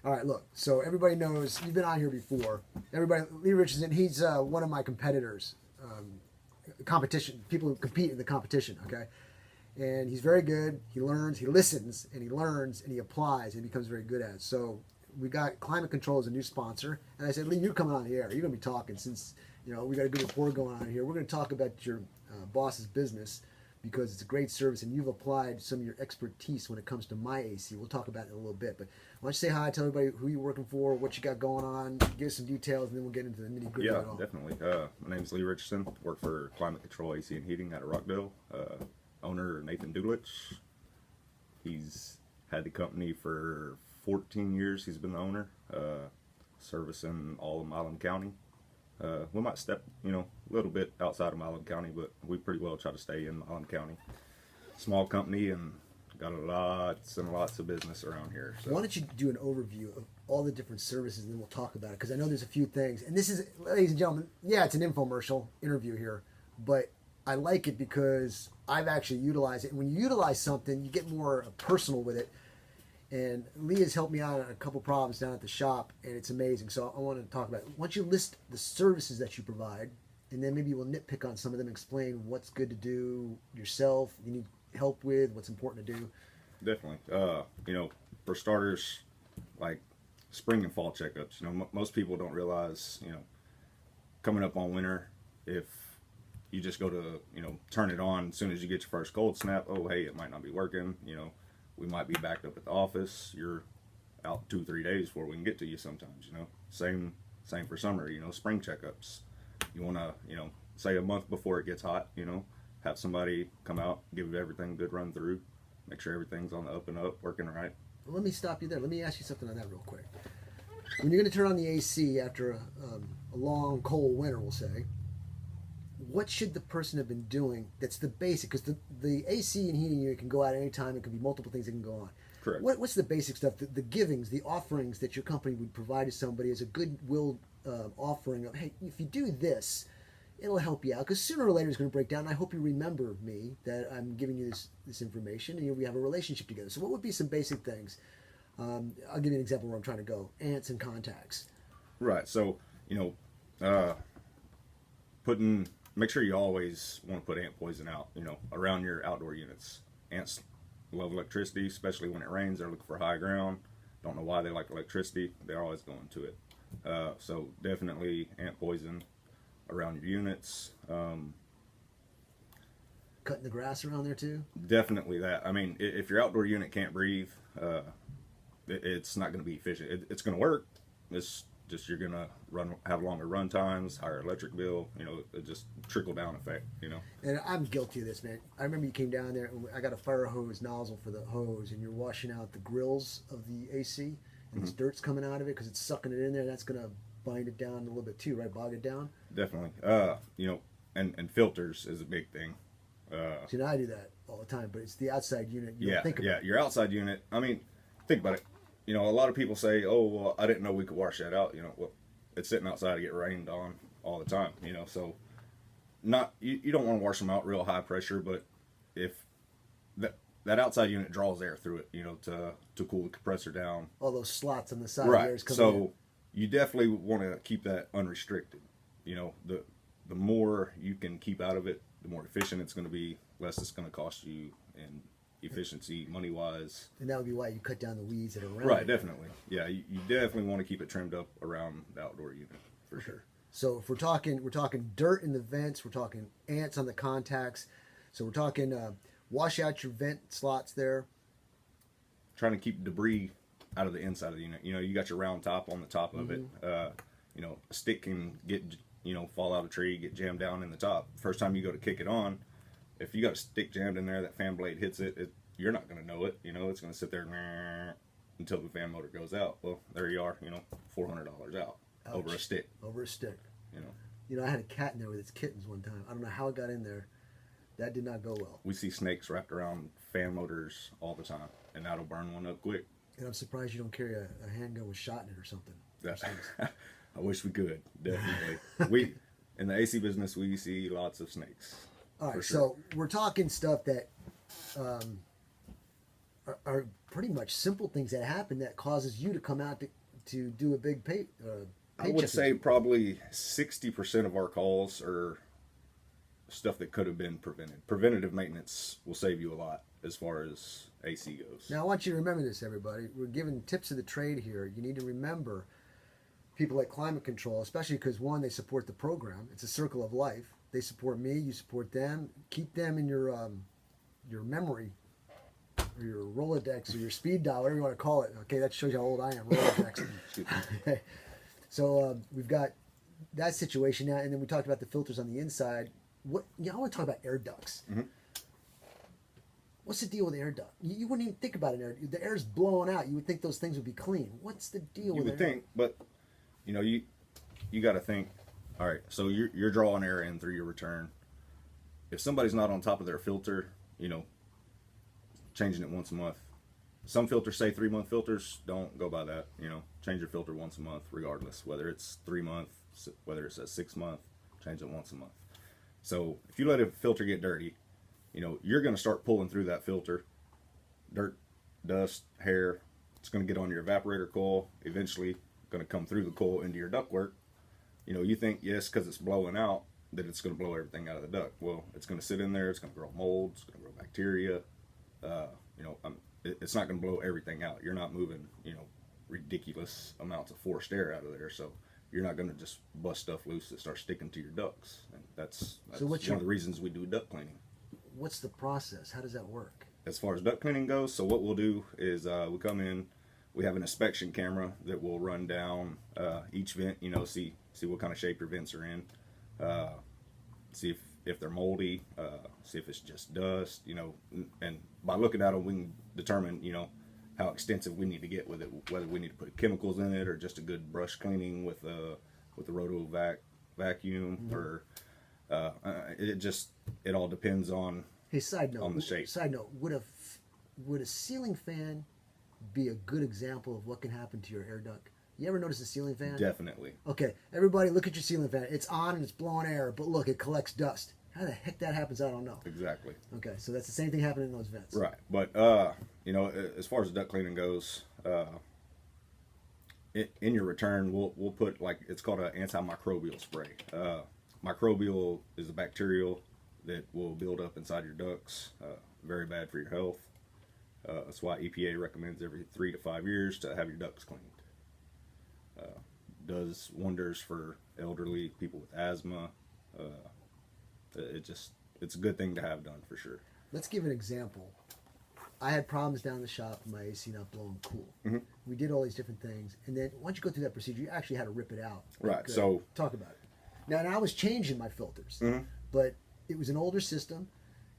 All right, look. So everybody knows you've been on here before. Everybody, Lee Richardson. He's one of my competitors. Competition. People who compete in the competition. Okay, and he's very good. He learns. He listens, and he learns, and he applies, and he becomes very good at it. So we got Climate Control as a new sponsor, and I said, Lee, you're coming on the air. You're going to be talking since we got a good rapport going on here. We're going to talk about your boss's business because it's a great service and you've applied some of your expertise when it comes to my AC. We'll talk about it in a little bit, but why don't you say hi, tell everybody who you're working for, what you got going on, give us some details, and then we'll get into the nitty gritty Yeah, of it all. definitely. My name's Lee Richardson. Work for Climate Control AC and Heating out of Rockdale. Owner Nathan Dulich. He's had the company for 14 years. He's been the owner, servicing all of Milam County. We might step, a little bit outside of Milam County, but we pretty well try to stay in Milam County. Small company and got lots and lots of business around here. So. Why don't you do an overview of all the different services and then we'll talk about it, because I know there's a few things. And this is, ladies and gentlemen, yeah, it's an infomercial interview here, but I like it because I've actually utilized it. And when you utilize something, you get more personal with it. And Lee has helped me out on a couple problems down at the shop, and it's amazing. So I want to talk about it. Once you list the services that you provide, and then maybe we'll nitpick on some of them, explain what's good to do yourself, you need help with, what's important to do. Definitely. For starters, like spring and fall checkups. Most people don't realize, coming up on winter, if you just go to, turn it on as soon as you get your first cold snap, oh, hey, it might not be working, we might be backed up at the office. You're out 2-3 days before we can get to you sometimes, Same for summer, spring checkups. You want to, say a month before it gets hot, have somebody come out, give everything a good run through, make sure everything's on the up and up, working right. Well, let me stop you there. Let me ask you something on that real quick. When you're going to turn on the AC after a long, cold winter, we'll say, what should the person have been doing that's the basic? Because the AC and heating unit can go out at any time. It can be multiple things that can go on. Correct. What's the basic stuff, the givings, the offerings that your company would provide to somebody as a goodwill offering of, hey, if you do this, it'll help you out. Because sooner or later it's going to break down. And I hope you remember me, that I'm giving you this information, and we have a relationship together. So what would be some basic things? I'll give you an example where I'm trying to go. Ants and contacts. Right. So, make sure you always want to put ant poison out, around your outdoor units. Ants love electricity, especially when it rains. They're looking for high ground. Don't know why they like electricity. They're always going to it. So definitely ant poison around your units. Cutting the grass around there too? Definitely that. I mean, if your outdoor unit can't breathe, it's not going to be efficient. It's going to work. It's just you're going to have longer run times, higher electric bill, it just trickle down effect, And I'm guilty of this, man. I remember you came down there, and I got a fire hose nozzle for the hose, and you're washing out the grills of the AC, and this dirt's coming out of it because it's sucking it in there. That's going to bind it down a little bit too, right? Bog it down? Definitely. And filters is a big thing. See, now I do that all the time, but it's the outside unit. You don't think about it. Your outside unit. I mean, think about it. A lot of people say, "Oh, well, I didn't know we could wash that out." Well, it's sitting outside to get rained on all the time. So not you don't want to wash them out real high pressure, but if that outside unit draws air through it, to cool the compressor down. All those slots on the side. Right. Of coming So in. you definitely want to keep that unrestricted. The more you can keep out of it, the more efficient it's going to be, less it's going to cost you in efficiency, money-wise. And that would be why you cut down the weeds that are around. Right, definitely. Yeah, you definitely want to keep it trimmed up around the outdoor unit, for sure. So if we're talking dirt in the vents, we're talking ants on the contacts. So we're talking wash out your vent slots there. Trying to keep debris out of the inside of the unit. You got your round top on the top of it. A stick can get, fall out of a tree, get jammed down in the top. First time you go to kick it on, if you got a stick jammed in there, that fan blade hits it, you're not going to know it. It's going to sit there until the fan motor goes out. Well, there you are, $400 out. Ouch. Over a stick. Over a stick. I had a cat in there with its kittens one time. I don't know how it got in there. That did not go well. We see snakes wrapped around fan motors all the time, and that'll burn one up quick. And I'm surprised you don't carry a handgun with shot in it or something. I wish we could, definitely. In the AC business, we see lots of snakes. All right, sure. So we're talking stuff that are pretty much simple things that happen that causes you to come out to do a big pay. I would say probably 60% of our calls are stuff that could have been prevented. Preventative maintenance will save you a lot as far as AC goes. Now, I want you to remember this, everybody. We're giving tips of the trade here. You need to remember people like Climate Control, especially because, one, they support the program. It's a circle of life. They support me. You support them. Keep them in your memory or your Rolodex or your speed dial, whatever you want to call it. Okay, that shows you how old I am. Rolodex. Okay. So we've got that situation now, and then we talked about the filters on the inside. I want to talk about air ducts. Mm-hmm. What's the deal with the air duct? You wouldn't even think about an air. The air's blowing out. You would think those things would be clean. What's the deal with You would think, but you got to think. All right, so you're drawing air in through your return. If somebody's not on top of their filter, changing it once a month. Some filters say 3-month filters. Don't go by that. Change your filter once a month, regardless whether it's 3 months, whether it's a 6 month. Change it once a month. So if you let a filter get dirty, you're going to start pulling through that filter. Dirt, dust, hair. It's going to get on your evaporator coil. Eventually, going to come through the coil into your ductwork. You think, yes, because it's blowing out, that it's going to blow everything out of the duct. Well, it's going to sit in there. It's going to grow mold. It's going to grow bacteria. It's not going to blow everything out. You're not moving, ridiculous amounts of forced air out of there. So you're not going to just bust stuff loose that starts sticking to your ducts. And that's one of the reasons we do duct cleaning. What's the process? How does that work? As far as duct cleaning goes, so what we'll do is we come in, we have an inspection camera that will run down each vent, see what kind of shape your vents are in, see if they're moldy, see if it's just dust, and by looking at them we can determine, how extensive we need to get with it, whether we need to put chemicals in it or just a good brush cleaning with the roto vacuum, mm-hmm. or it all depends on. Hey, side note. On the shape. Side note: would a ceiling fan be a good example of what can happen to your air duct? You ever notice a ceiling fan? Definitely. Okay, everybody, look at your ceiling fan. It's on and it's blowing air, but look, it collects dust. How the heck that happens, I don't know. Exactly. Okay, so that's the same thing happening in those vents. Right, but as far as duct cleaning goes, in your return, we'll put it's called an antimicrobial spray. Microbial is a bacterial that will build up inside your ducts. Very bad for your health. That's why EPA recommends every 3 to 5 years to have your ducts cleaned. Does wonders for elderly, people with asthma. It's a good thing to have done for sure. Let's give an example. I had problems down the shop with my AC not blowing cool. Mm-hmm. We did all these different things, and then once you go through that procedure, you actually had to rip it out. Right. So talk about it. Now I was changing my filters, mm-hmm. but it was an older system,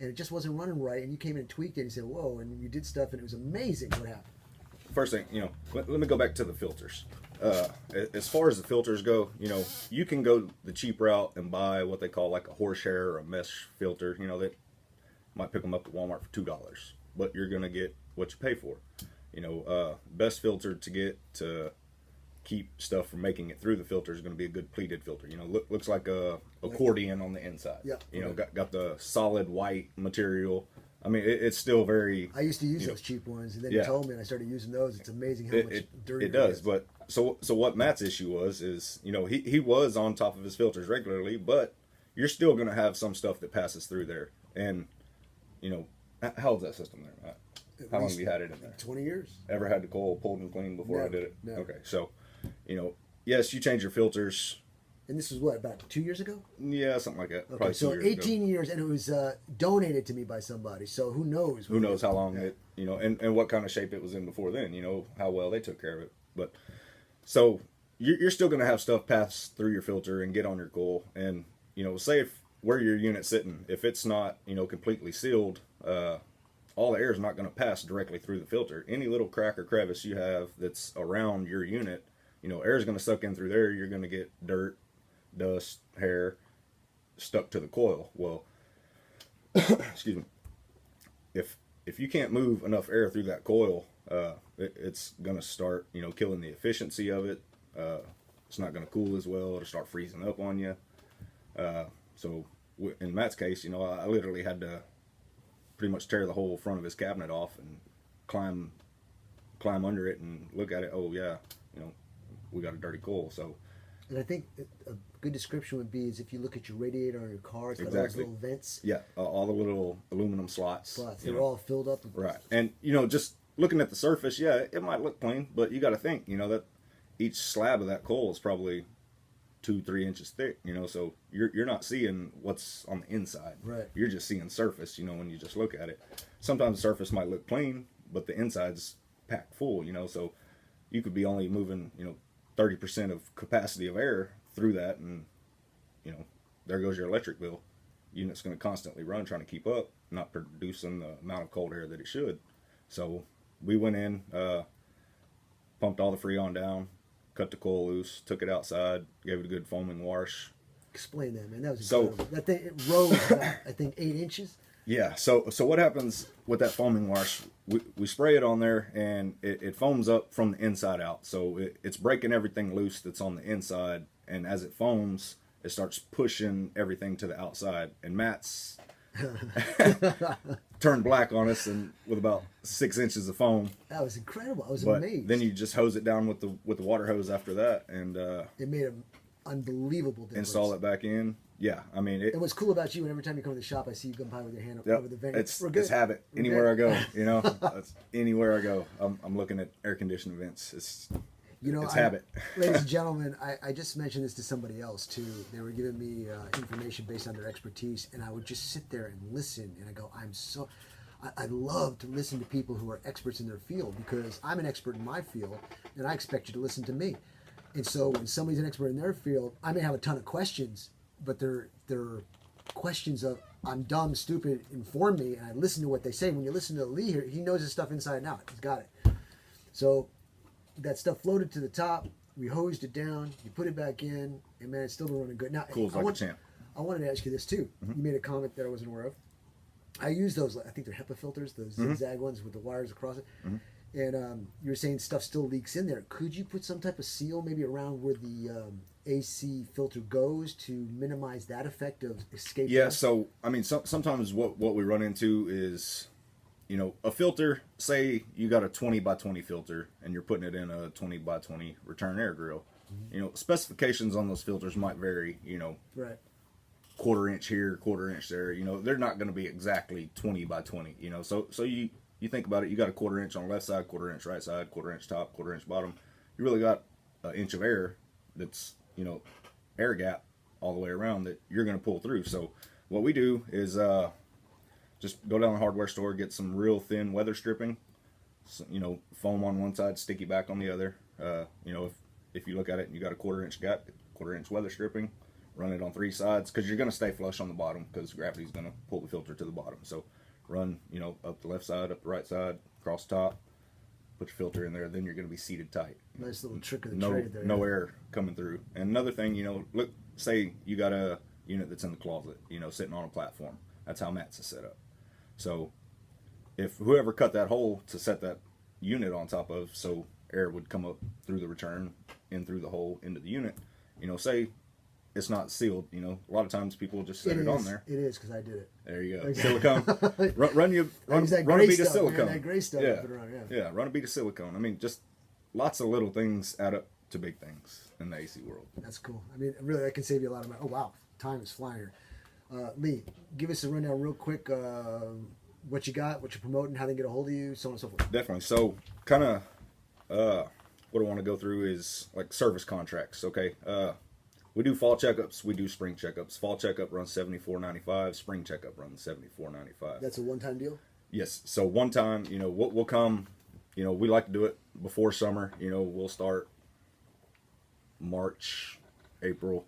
and it just wasn't running right. And you came in and tweaked it, and you said, "Whoa!" And you did stuff, and it was amazing what happened. First thing, let me go back to the filters. As far as the filters go, you can go the cheap route and buy what they call like a horsehair or a mesh filter. That might pick them up at Walmart for $2, but you're gonna get what you pay for. Best filter to get to keep stuff from making it through the filter is going to be a good pleated filter. Looks like a accordion on the inside. Yeah. Got the solid white material. I mean, it's still very. I used to use those cheap ones, and then you told me, and I started using those. It's amazing how much dirty it does. But so what Matt's issue was he was on top of his filters regularly, but you're still going to have some stuff that passes through there. And how old's that system there, Matt? How long have you had it in there? 20 years. Ever had the coil pulled and cleaned before No, I did it? no. Okay, so yes, you change your filters. And this was what, about 2 years ago? Yeah, something like that. Okay, Probably so 2 years 18 ago. years, and it was donated to me by somebody. So who knows? Who knows how long it, and what kind of shape it was in before then, how well they took care of it. But so you're still going to have stuff pass through your filter and get on your coil. And, say if where your unit's sitting, if it's not, completely sealed, all the air is not going to pass directly through the filter. Any little crack or crevice you have that's around your unit, air is going to suck in through there. You're going to get dirt, dust, hair stuck to the coil. Well, excuse me. If you can't move enough air through that coil, it's going to start, killing the efficiency of it. It's not going to cool as well. It'll start freezing up on you. So in Matt's case, I literally had to pretty much tear the whole front of his cabinet off and climb under it and look at it. Oh yeah, you know, we got a dirty coil. So, and I think a good description would be is if you look at your radiator on your car, it's got exactly. all those little vents. Yeah, all the little aluminum slots. They're all filled up. Right, and you know, just looking at the surface, yeah, it might look clean, but you got to think, you know, that each slab of that coil is probably 2-3 inches thick. You know, so you're not seeing what's on the inside. Right. You're just seeing surface. You know, when you just look at it, sometimes the surface might look clean, but the inside's packed full. You know, so you could be only moving, you know, 30% of capacity of air through that, and you know, there goes your electric bill. Unit's going to constantly run trying to keep up, not producing the amount of cold air that it should. So we went in, pumped all the Freon down, cut the coil loose, took it outside, gave it a good foaming wash. Explain that, man. That was incredible. That thing, it rose about, I think, 8 inches. Yeah. So what happens with that foaming wash? We spray it on there, and it foams up from the inside out. So it's breaking everything loose that's on the inside, and as it foams, it starts pushing everything to the outside. And Matt's turned black on us, and with about 6 inches of foam. That was incredible. I was But amazed. then you just hose it down with the water hose after that, and it made an unbelievable difference. install it back in. Yeah, I mean, And what's cool about you, and every time you come to the shop, I see you come by with your hand yep, over the vent. it's We're good. habit. We're Anywhere good. I go, you know, that's anywhere I go, I'm looking at air conditioned vents. It's habit. Ladies and gentlemen, I just mentioned this to somebody else too. They were giving me information based on their expertise, and I would just sit there and listen. And I go, I love to listen to people who are experts in their field, because I'm an expert in my field, and I expect you to listen to me. And so when somebody's an expert in their field, I may have a ton of questions, but they're questions of I'm dumb, stupid, inform me, and I listen to what they say. When you listen to Lee here, he knows his stuff inside and out. He's got it. So that stuff floated to the top. We hosed it down. You put it back in, and man, it's still been running good. Now, Cool as like a champ. I wanted to ask you this too. Mm-hmm. You made a comment that I wasn't aware of. I use those. I think they're HEPA filters, those zigzag ones with the wires across it. Mm-hmm. And you were saying stuff still leaks in there. Could you put some type of seal maybe around where the AC filter goes to minimize that effect of escape? Yeah. So I mean, sometimes what we run into is, you know, a filter. Say you got a 20x20 filter, and you're putting it in a 20x20 return air grill. Mm-hmm. You know, specifications on those filters might vary. You know, right. 1/4 inch here, 1/4 inch there. You know, they're not going to be exactly 20x20. You know, so you think about it, you got a 1/4 inch on the left side, 1/4 inch right side, 1/4 inch top, 1/4 inch bottom. You really got an inch of air that's, you know, air gap all the way around that you're going to pull through. So what we do is just go down to the hardware store, get some real thin weather stripping, so, you know, foam on one side, sticky back on the other. You know, if you look at it and you got a 1/4 inch gap, 1/4 inch weather stripping, run it on 3 sides, because you're going to stay flush on the bottom because gravity's going to pull the filter to the bottom. So run, you know, up the left side, up the right side, across the top, put your filter in there, then you're going to be seated tight. Nice little trick of the trade there. No air coming through. And another thing, you know, look, say you got a unit that's in the closet, you know, sitting on a platform. That's how Matt's is set up. So if whoever cut that hole to set that unit on top of, so air would come up through the return, in through the hole into the unit, you know, say it's not sealed, you know. A lot of times people just set it on there. It is, because I did it. There you go. Silicone. run a bead of silicone. That gray stuff. Yeah. Put around, Yeah, run a bead of silicone. I mean, just lots of little things add up to big things in the AC world. That's cool. I mean, really, that can save you a lot of money. Oh, wow. Time is flying here. Lee, give us a rundown real quick. What you got, what you're promoting, how they get a hold of you, so on and so forth. Definitely. So, kind of what I want to go through is like service contracts, okay? We do fall checkups, we do spring checkups. Fall checkup runs $74.95, spring checkup runs $74.95. That's a one-time deal? Yes. So one time, you know, we'll come, you know, we like to do it before summer. You know, we'll start March, April,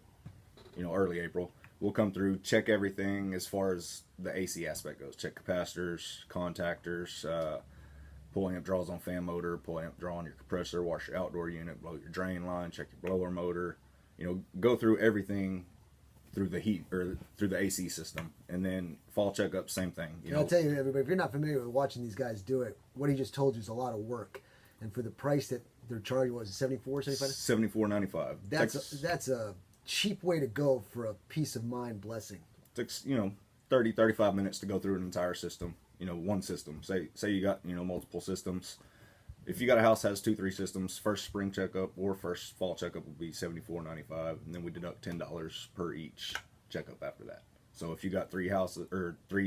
you know, early April. We'll come through, check everything as far as the AC aspect goes. Check capacitors, contactors, pulling up draws on fan motor, pulling up draw on your compressor, wash your outdoor unit, blow your drain line, check your blower motor. You know, go through everything through the heat or through the AC system, and then fall checkup, same thing. You know, I'll tell you, everybody, if you're not familiar with watching these guys do it, what he just told you is a lot of work, and for the price that they're charging, was it $74, $75? $74.95. That's a cheap way to go for a peace of mind blessing. Takes, you know, 30-35 minutes to go through an entire system. one system. Say you got multiple systems. If you got a house that has 2-3 systems, first spring checkup or first fall checkup will be $74.95, and then we deduct $10 per each checkup after that. So if you got 3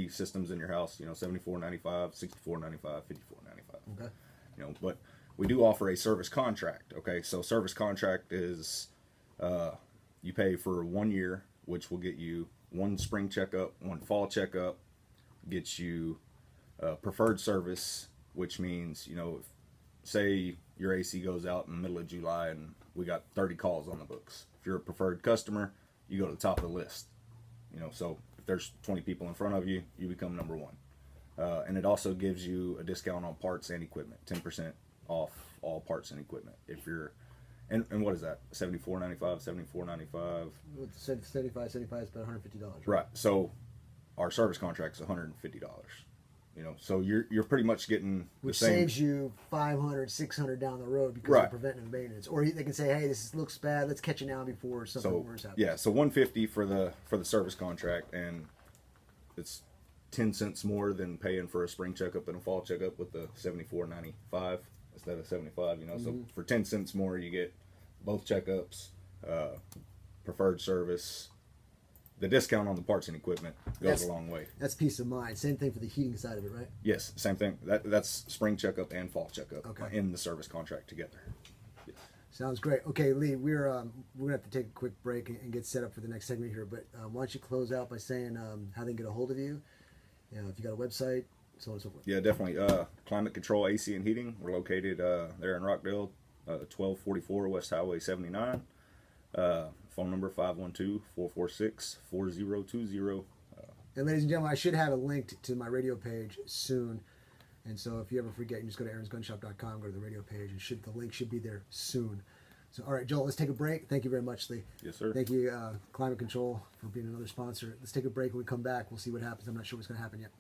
systems in your house, $74.95, $64.95, $54.95. Okay. But we do offer a service contract. Okay, so service contract is you pay for 1 year, which will get you 1 spring checkup, 1 fall checkup, gets you preferred service, which means say your AC goes out in the middle of July and we got 30 calls on the books. If you're a preferred customer, you go to the top of the list. So if there's 20 people in front of you, you become number 1. And it also gives you a discount on parts and equipment, 10% off all parts and equipment. If you're, and what is that? $74.95, $74.95. 75 is about $150. Right. So our service contract's $150. So you're pretty much getting which the same. Saves you $500, $600 down the road because Right. of preventive maintenance. Or they can say, hey, this looks bad. Let's catch it now before something worse happens. Yeah, so $150 for the service contract, and it's 10 cents more than paying for a spring checkup and a fall checkup with the $74.95 instead of $75. So for 10 cents more, you get both checkups, preferred service. The discount on the parts and equipment goes a long way. That's peace of mind. Same thing for the heating side of it, right? Yes, same thing. That's spring checkup and fall checkup in the service contract together. Yes. Sounds great. Okay, Lee, we're gonna have to take a quick break and get set up for the next segment here. But why don't you close out by saying how they can get a hold of you? If you got a website, so on and so forth. Yeah, definitely. Climate Control AC and Heating. We're located there in Rockdale, 1244 West Highway 79. Phone number 512-446-4020. And ladies and gentlemen, I should have a link to my radio page soon. And so if you ever forget, you just go to aaronsgunshop.com, go to the radio page, and the link should be there soon. So, all right, Joel, let's take a break. Thank you very much, Lee. Yes, sir. Thank you, Climate Control, for being another sponsor. Let's take a break. When we come back, we'll see what happens. I'm not sure what's going to happen yet.